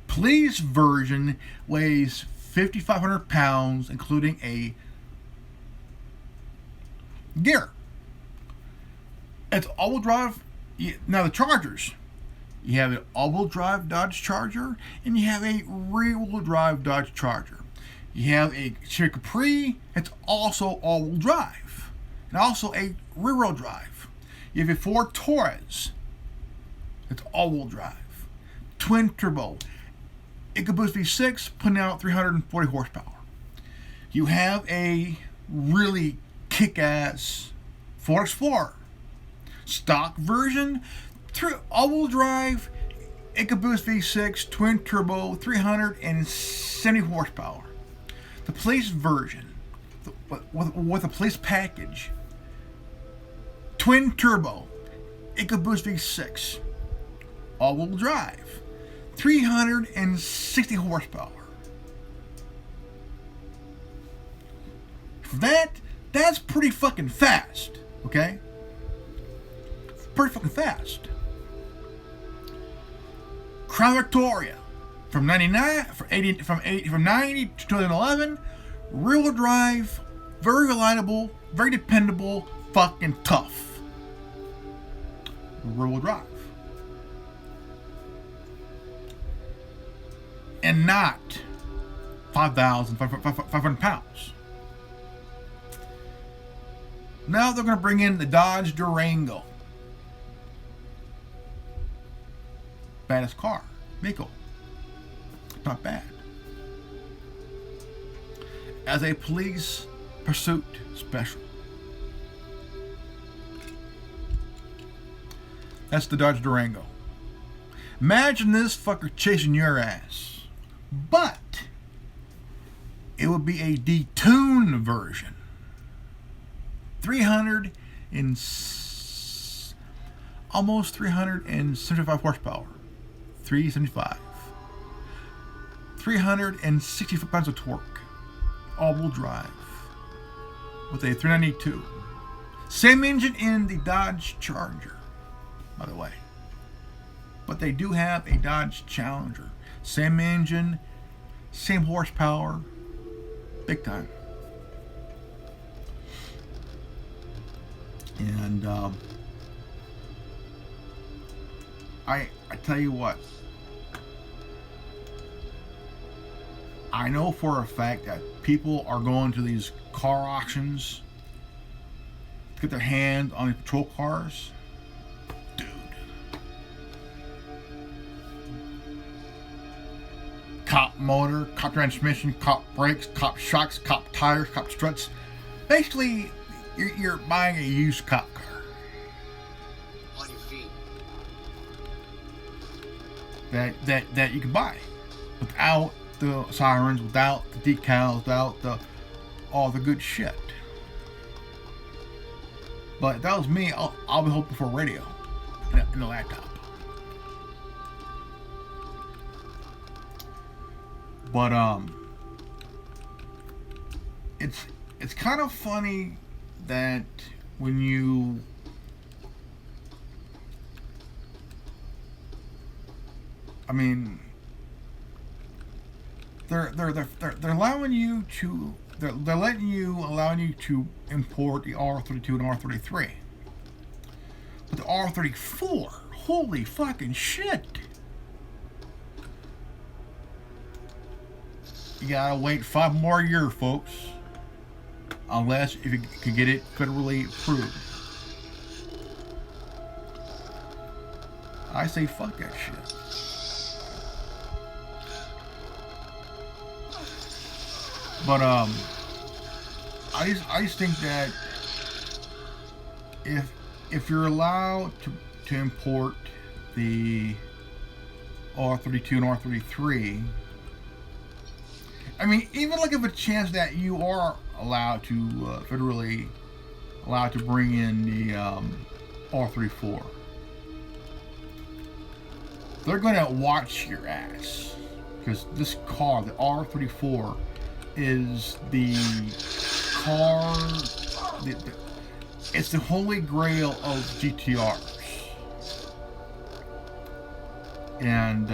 police version weighs 5,500 pounds, including a gear. It's all-wheel drive. Now the Chargers, You have an all-wheel drive Dodge Charger, and you have a rear-wheel drive Dodge Charger. You have a Chevy Capri, it's also all-wheel drive, and also a rear-wheel drive. You have a Ford Taurus, it's all-wheel drive, twin turbo, EcoBoost V6, putting out 340 horsepower. You have a really kick-ass Ford Explorer, stock version, all-wheel drive, EcoBoost V6, twin turbo, 370 horsepower. The police version, with a police package, twin turbo, EcoBoost V6, all-wheel drive, 360 horsepower. For that's pretty fucking fast, okay? Pretty fucking fast. Crown Victoria, from 90 to 2011, rear-wheel drive, very reliable, very dependable, fucking tough. Rear-wheel drive. And not 5,500 pounds. Now they're going to bring in the Dodge Durango. Baddest car. Mako. Not bad. As a police pursuit special. That's the Dodge Durango. Imagine this fucker chasing your ass. But it would be a detuned version. Almost 375 horsepower. 375. 360 foot-pounds of torque. All-wheel drive. With a 392. Same engine in the Dodge Charger, by the way. But they do have a Dodge Challenger. Same engine, same horsepower, big time. And I tell you what, I know for a fact that people are going to these car auctions to get their hands on these patrol cars. Dude. Cop motor, cop transmission, cop brakes, cop shocks, cop tires, cop struts. Basically, you're buying a used cop car. On your feet. That you can buy without the sirens, without the decals, without all the good shit. But if that was me, I'll be hoping for a radio in the laptop. But it's kind of funny that when you they're allowing you to allowing you to import the R32 and R33, but the R34, holy fucking shit! You gotta wait 5 more years, folks, unless if you can get it federally approved. I say fuck that shit. But I just think that if you're allowed to import the R32 and R33, I mean, even like if a chance that you are allowed to federally allowed to bring in the R34, they're gonna watch your ass, because this car, the R34, is the car, it's the holy grail of GTRs. And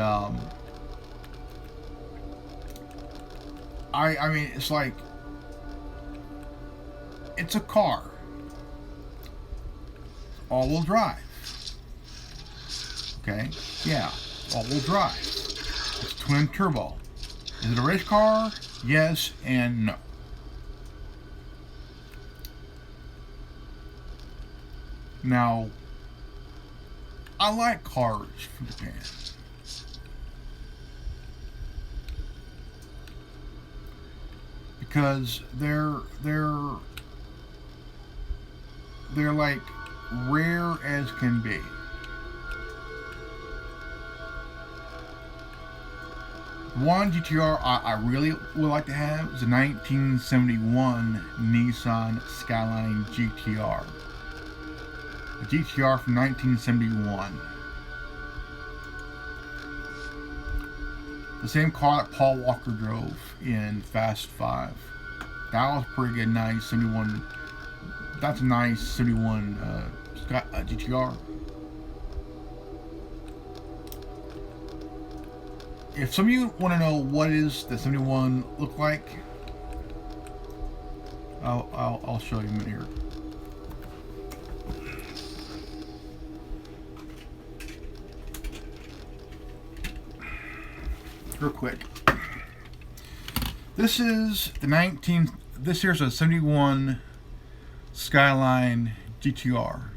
I mean, it's like, it's a car, all-wheel drive, Okay, yeah, all-wheel drive. It's twin turbo. Is it a race car? Yes and no. Now, I like cars from Japan. Because they're like rare as can be. One GTR I really would like to have is a 1971 Nissan Skyline GTR. A GTR from 1971. The same car that Paul Walker drove in Fast 5. That was pretty good, nice 71. That's a nice 71 GTR. If some of you want to know what is the 71 look like, I'll show you in here. Real quick. This is the this here's a 71 Skyline GTR.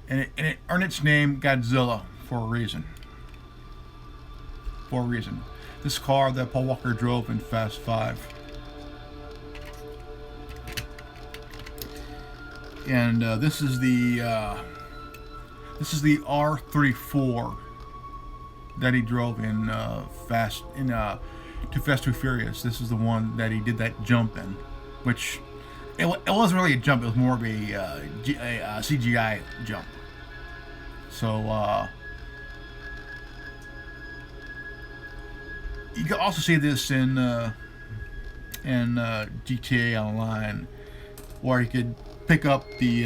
And it earned its name Godzilla for a reason. This car that Paul Walker drove in Fast 5. And this is the R34 that he drove in Too Fast, Too Furious. This is the one that he did that jump in, which it wasn't really a jump. It was more of a CGI jump. So you can also see this in GTA Online, where you could pick up the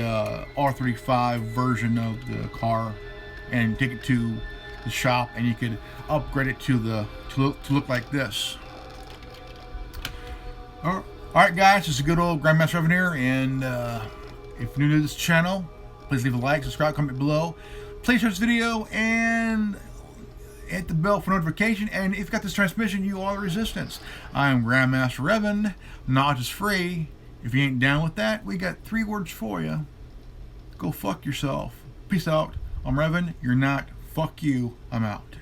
R35 version of the car and take it to the shop, and you could upgrade it to look like this. All right, guys, this is a good old Grandmaster Revan here, and if you're new to this channel, please leave a like, subscribe, comment below. Please share this video and hit the bell for notification. And if you've got this transmission, you are the Resistance. I am Grandmaster Revan. Knowledge is free. If you ain't down with that, we got 3 words for you. Go fuck yourself. Peace out. I'm Revan. You're not. Fuck you. I'm out.